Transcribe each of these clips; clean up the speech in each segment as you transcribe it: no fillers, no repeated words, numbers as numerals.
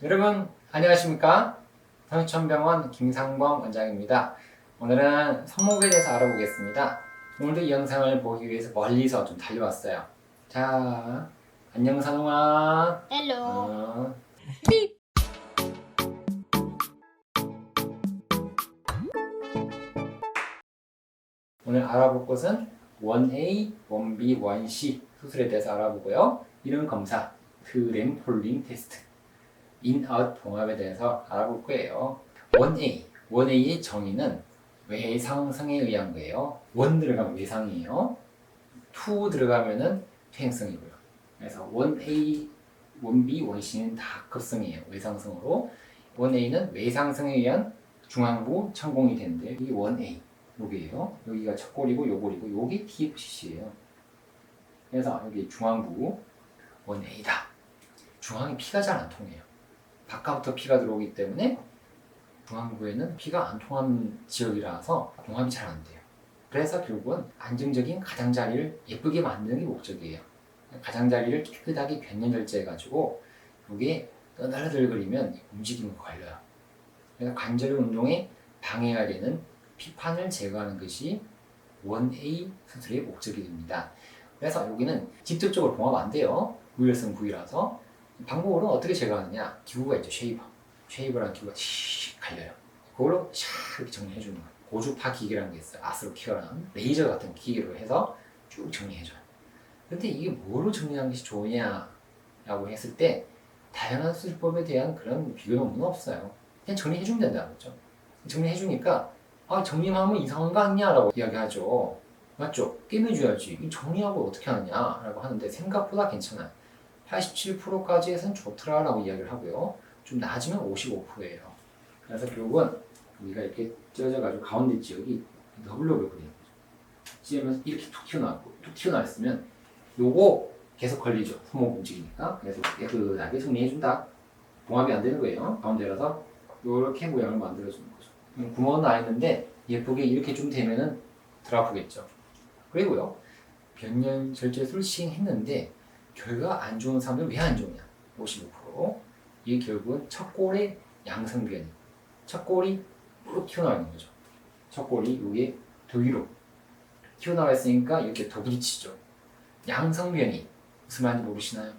여러분 안녕하십니까? 성희천병원 김상범 원장입니다. 오늘은 손목에 대해서 알아보겠습니다. 오늘도 이 영상을 보기 위해서 멀리서 좀 달려왔어요. 자, 안녕 산웅아. 헬로. 오늘 알아볼 것은 1A, 1B, 1C 수술에 대해서 알아보고요. 이름 검사, 트램폴린 테스트, 인아웃 봉합에 대해서 알아볼 거예요. 1A의 정의는 외상성에 의한 거예요. 1 들어가면 외상이에요. 2 들어가면은 퇴행성이고요. 그래서 1A, 1B, 1C는 다 급성이에요. 외상성으로. 1A는 외상성에 의한 중앙부 천공이 되는데 이게 1A. 여기에요. 여기가 첫 골이고 요 골이고 요게 TFCC예요. 그래서 여기 중앙부 1A다. 중앙에 피가 잘 안 통해요. 바깥부터 피가 들어오기 때문에 중앙부에는 피가 안 통하는 지역이라서 봉합이 잘 안 돼요. 그래서 결국은 안정적인 가장자리를 예쁘게 만드는 게 목적이에요. 가장자리를 깨끗하게 변연절제해가지고 이게 떠들거리면 움직임이 걸려요. 그래서 관절 운동에 방해가 되는 피판을 제거하는 것이 1A 수술의 목적이 됩니다. 그래서 여기는 직접적으로 봉합 안 돼요. 무혈성 부위라서. 방법으로는 어떻게 제거하느냐? 기구가 있죠. 쉐이버라는 기구가 씩 갈려요. 그걸로 샥 이렇게 정리해주는 거예요. 고주파 기계라는 게 있어요. 아스로키어라는 레이저 같은 기계로 해서 쭉 정리해줘요. 근데 이게 뭐로 정리하는 것이 좋으냐라고 했을 때 다양한 수술법에 대한 그런 비교 논문은 없어요. 그냥 정리해주면 된다는 거죠. 정리해주니까 정리하면 이상한 거 아니냐라고 이야기하죠. 맞죠? 깨매줘야지. 정리하고 어떻게 하느냐라고 하는데 생각보다 괜찮아요. 87%까지 해서는 좋더라라고 이야기를 하고요. 좀 낮으면 55%예요. 그래서 결국은 우리가 이렇게 찢어져가지고 가운데 지역이 너블럭을 그리는 거죠. 찢으면서 이렇게 툭 튀어나왔으면 요거 계속 걸리죠. 손목 움직이니까. 그래서 깨끗하게 정리해준다. 봉합이 안 되는 거예요. 가운데라서 이렇게 모양을 만들어주는 거죠. 구멍은 나 있는데 예쁘게 이렇게 좀 되면은 덜 아프겠죠. 그리고요. 변년 절제술을 시행했는데 결과가 안 좋은 사람들은 왜 안 좋으냐? 55%. 이게 결국은 첫 골의 양성변이. 첫 골이 쭉 튀어나와 있는 거죠. 첫 골이 이게 더 위로 튀어나와 있으니까 이렇게 더 부딪히죠. 양성변이 무슨 말인지 모르시나요?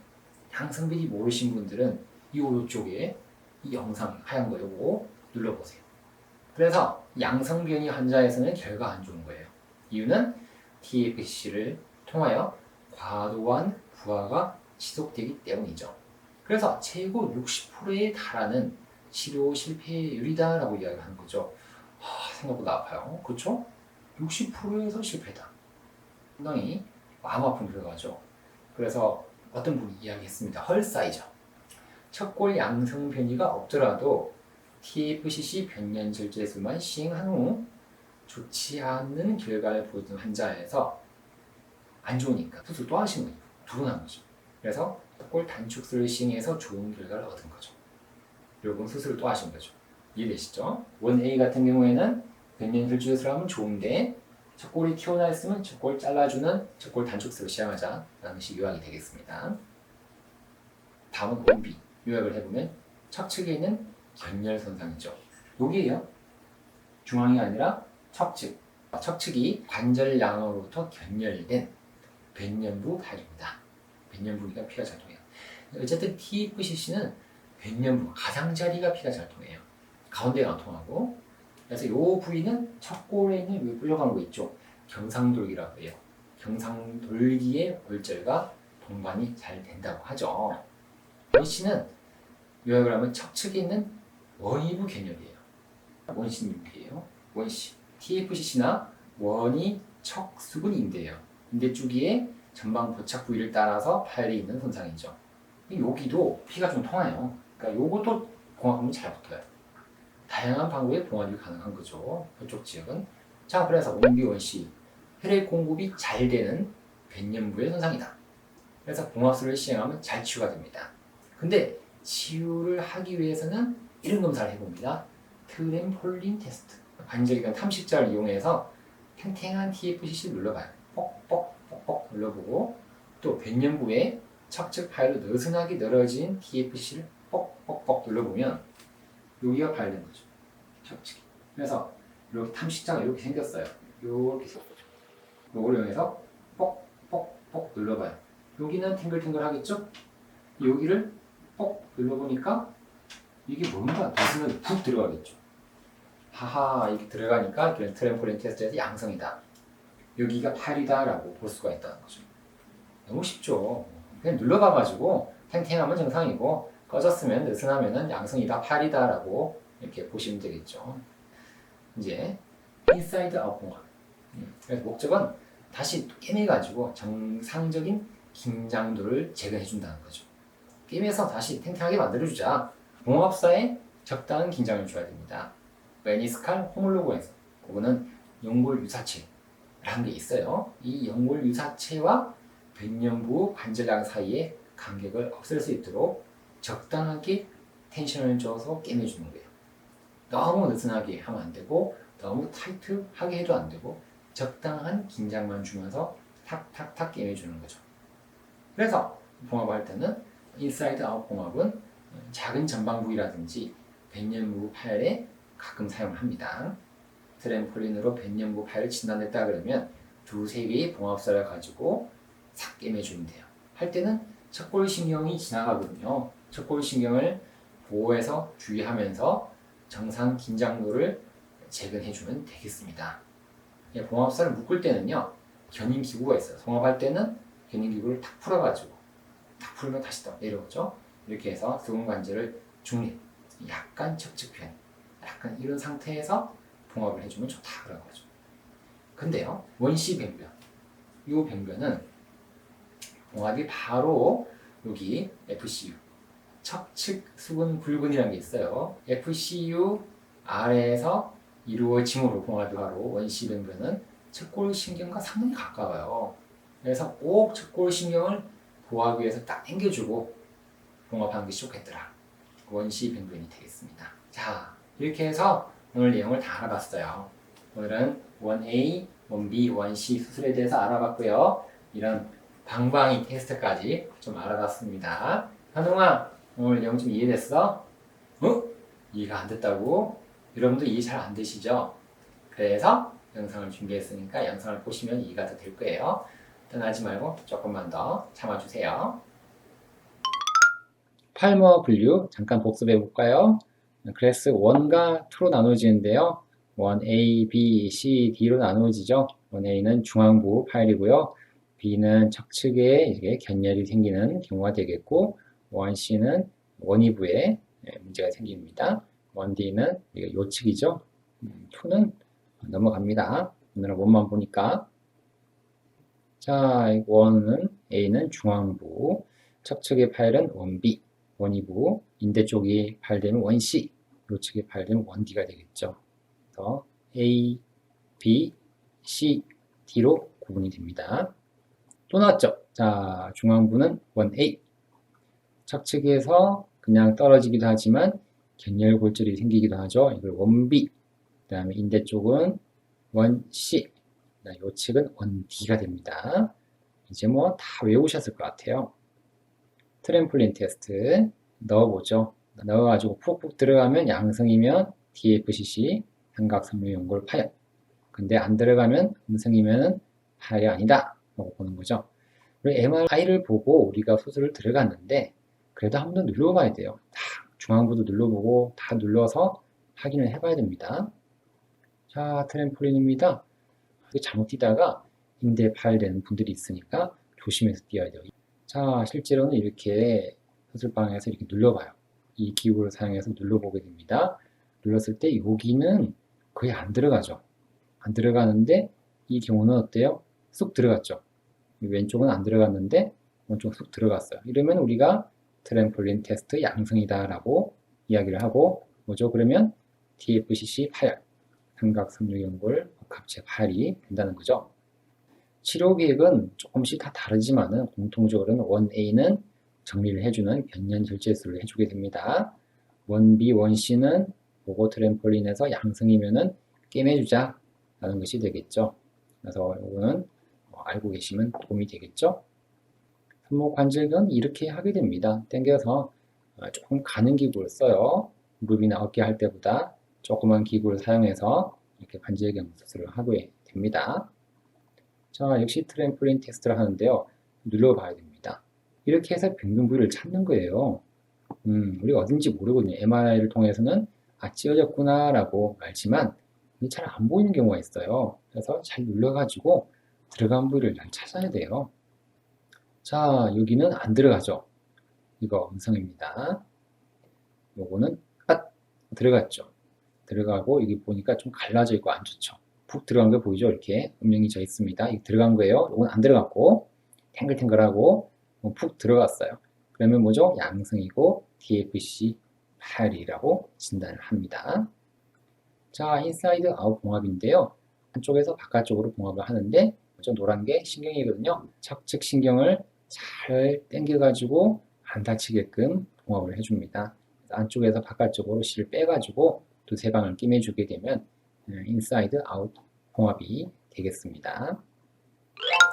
양성변이 모르신 분들은 이쪽에 이 영상 하얀 거 요거 눌러보세요. 그래서 양성변이 환자에서는 결과 안 좋은 거예요. 이유는 TFC를 통하여 과도한 부하가 지속되기 때문이죠. 그래서 최고 60%에 달하는 치료 실패율이다라고 이야기하는 거죠. 생각보다 아파요. 그렇죠? 60%에서 실패다. 상당히 마음 아픈 결과죠. 그래서 어떤 분이 이야기했습니다. 헐사이죠. 첫골 양성 변이가 없더라도 TFCC 변년 절제술만 시행한 후 좋지 않는 결과를 보이는 환자에서 안 좋으니까 수술 또 하신 거예요. 두 번 한 거죠. 그래서 골 단축술을 시행해서 좋은 결과를 얻은 거죠. 결국은 수술을 또 하신 거죠. 이해되시죠? 1A 같은 경우에는 변년 절제술을 하면 좋은데 첫 골이 튀어나와 있으면 첫 골 잘라주는 첫 골 단축술을 시행하자라는 것이 요약이 되겠습니다. 다음은 1B 요약을 해보면 척측에 있는 견열 손상이죠. 여기에요. 중앙이 아니라 척측. 척측이 관절양으로부터 견열된 변년부 파열입니다. 변년부가 피가 잘 통해요. 어쨌든 TFCC는 변년부, 가장자리가 피가 잘 통해요. 가운데가 안 통하고. 그래서 이 부위는 첫 골에 있는 여기 불려가는 거 있죠. 경상돌기라고 해요. 경상돌기의 골절과 동반이 잘 된다고 하죠. 원씨는 요약을 하면 척측에 있는 원위부 견열이에요. 원씨 인대예요. 원씨. TFCC나 원위 척수근 인대예요. 인대 주기의 전방 부착 부위를 따라서 파열이 있는 손상이죠. 여기도 피가 좀 통해요. 그러니까 요것도 봉합하면 잘 붙어요. 다양한 방법의 봉합이 가능한 거죠. 이쪽 지역은. 자, 그래서 원비 원씨 혈액 공급이 잘 되는 변년부의 손상이다. 그래서 봉합술을 시행하면 잘 치유가 됩니다. 근데 치유를 하기 위해서는 이런 검사를 해봅니다. 트램폴린 테스트. 관절기관 탐식자를 이용해서 탱탱한 TFCC를 눌러봐요. 뻑뻑뻑뻑 눌러보고 또 변년부에 척측 파열로 느슨하게 늘어진 TFCC를 뻑뻑뻑 눌러보면 여기가 파열된 거죠. 척측이. 그래서 이렇게 탐식자가 이렇게 생겼어요. 이렇게 생겼죠. 이걸 이용해서 뻑뻑뻑 눌러봐요. 여기는 탱글탱글 하겠죠? 여기를 뻑 눌러보니까 이게 뭔가 느슨하게 푹 들어가겠죠. 하하, 이렇게 들어가니까 트램폴린 테스트에서 양성이다. 여기가 파열이다 라고 볼 수가 있다는 거죠. 너무 쉽죠. 그냥 눌러봐가지고 탱탱하면 정상이고 꺼졌으면 느슨하면 양성이다, 파열이다 라고 이렇게 보시면 되겠죠. 이제 인사이드 아웃 봉합. 그래서 목적은 다시 깨매가지고 정상적인 긴장도를 제거해준다는 거죠. 게임에서 다시 탱탱하게 만들어주자. 봉합사에 적당한 긴장을 줘야 됩니다. 메니스칼 호몰로그에서 그거는 연골 유사체라는 게 있어요. 이 연골 유사체와 변연부 관절량 사이에 간격을 없앨 수 있도록 적당하게 텐션을 줘서 깨매주는 거예요. 너무 느슨하게 하면 안 되고 너무 타이트하게 해도 안 되고 적당한 긴장만 주면서 탁탁탁 깨매주는 거죠. 그래서 봉합할 때는 인사이드 아웃 봉합은 작은 전방부위라든지 변연부 파열에 가끔 사용을 합니다. 트램폴린으로 변연부 파열을 진단했다 그러면 두세 개의 봉합사를 가지고 싹 깨매주면 돼요. 할 때는 척골신경이 지나가거든요. 척골신경을 보호해서 주의하면서 정상 긴장도를 재건해주면 되겠습니다. 봉합사를 묶을 때는요, 견인기구가 있어요. 봉합할 때는 견인기구를 탁 풀어가지고 탁 풀면 다시 또 내려오죠. 이렇게 해서 등원관절을 중립, 약간 척측편, 약간 이런 상태에서 봉합을 해주면 좋다 그런 거죠. 근데요, 원시 병변, 이 병변은 봉합이 바로 여기 FCU, 척측 수근 굴근이라는 게 있어요. FCU 아래에서 이루어짐으로 봉합이 바로 원시 병변은 척골신경과 상당히 가까워요. 그래서 꼭 척골신경을 보호하기 위해서 딱 당겨주고 봉합하는 것이 좋겠더라. 원시 병변이 되겠습니다. 자, 이렇게 해서 오늘 내용을 다 알아봤어요. 오늘은 1A, 1B, 1C 수술에 대해서 알아봤고요. 이런 방광이 테스트까지 좀 알아봤습니다. 현웅아, 오늘 내용 좀 이해됐어? 이해가 안 됐다고? 여러분도 이해 잘 안 되시죠? 그래서 영상을 준비했으니까 영상을 보시면 이해가 더 될 거예요. 떠나지 말고 조금만 더 참아주세요. 팔머 분류 잠깐 복습해 볼까요? 클래스 1과 2로 나눠지는데요. 1A, B, C, D로 나눠지죠. 1A는 중앙부 파열이고요. B는 척측에 이렇게 견열이 생기는 경우가 되겠고, 1C는 원위부에 문제가 생깁니다. 1D는 요측이죠. 2는 넘어갑니다. 오늘은 원만 보니까. 자, 1은 A는 중앙부, 척측의 파열은 1B, 원위부, 인대 쪽이 파열되면 1C, 요측이 파열되면 1D가 되겠죠. 그래서 A, B, C, D로 구분이 됩니다. 또 나왔죠? 자, 중앙부는 1A, 척측에서 그냥 떨어지기도 하지만 견열골절이 생기기도 하죠. 이걸 1B, 그 다음에 인대 쪽은 1C, 요측은 1D가 됩니다. 이제 뭐 다 외우셨을 것 같아요. 트램폴린 테스트 넣어보죠. 넣어가지고 푹푹 들어가면 양성이면 TFCC, 삼각섬유연골 파열. 근데 안 들어가면 음성이면 파열이 아니다 라고 보는 거죠. 그리고 MRI를 보고 우리가 수술을 들어갔는데 그래도 한번 더 눌러봐야 돼요. 다 중앙부도 눌러보고 다 눌러서 확인을 해봐야 됩니다. 자, 트램폴린입니다. 잘못 뛰다가 인대 파열되는 분들이 있으니까 조심해서 뛰어야 돼요. 자, 실제로는 이렇게 수술방에서 이렇게 눌러봐요. 이 기구를 사용해서 눌러보게 됩니다. 눌렀을 때 여기는 거의 안 들어가죠. 안 들어가는데 이 경우는 어때요? 쑥 들어갔죠. 왼쪽은 안 들어갔는데 오른쪽은 쑥 들어갔어요. 이러면 우리가 트램폴린 테스트 양성이다 라고 이야기를 하고 뭐죠? 그러면 TFCC 파열, 삼각섬유연골 복합체 파열이 된다는 거죠. 치료 계획은 조금씩 다 다르지만은 공통적으로는 1A는 정리를 해주는 변연절제술을 해주게 됩니다. 1B, 1C는 보고 트램폴린에서 양성이면은 깨매주자 라는 것이 되겠죠. 그래서 이거는 알고 계시면 도움이 되겠죠. 손목 관절은 이렇게 하게 됩니다. 당겨서 조금 가는 기구를 써요. 무릎이나 어깨 할 때보다 조그만 기구를 사용해서 이렇게 관절경 수술을 하게 됩니다. 자, 역시 트램폴린 테스트를 하는데요. 눌러봐야 됩니다. 이렇게 해서 변경 부위를 찾는 거예요. 우리가 어딘지 모르거든요. MRI를 통해서는 찢어졌구나 라고 알지만 잘 안 보이는 경우가 있어요. 그래서 잘 눌러가지고 들어간 부위를 잘 찾아야 돼요. 자, 여기는 안 들어가죠. 이거 음성입니다. 요거는 들어갔죠. 들어가고 여기 보니까 좀 갈라져 있고 안 좋죠. 푹 들어간 거 보이죠? 이렇게 음영이 져 있습니다. 이거 들어간 거예요. 이건 안 들어갔고 탱글탱글하고 푹 들어갔어요. 그러면 뭐죠? 양성이고 TFC 8이라고 진단을 합니다. 자, 인사이드 아웃 봉합인데요. 한쪽에서 바깥쪽으로 봉합을 하는데 노란 게 신경이거든요. 척측 신경을 잘 당겨가지고 안 다치게끔 봉합을 해줍니다. 안쪽에서 바깥쪽으로 실을 빼가지고 두세 방을 끼매주게 되면 인사이드 아웃 봉합이 되겠습니다.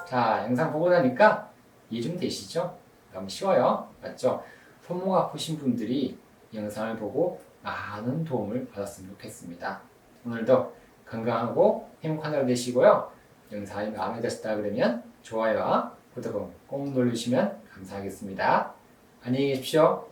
자, 영상 보고 나니까 이해 좀 되시죠? 너무 쉬워요. 맞죠? 손목 아프신 분들이 이 영상을 보고 많은 도움을 받았으면 좋겠습니다. 오늘도 건강하고 행복한 하루 되시고요. 영상이 마음에 드셨다 그러면 좋아요와 구독을 꼭 눌러주시면 감사하겠습니다. 안녕히 계십시오.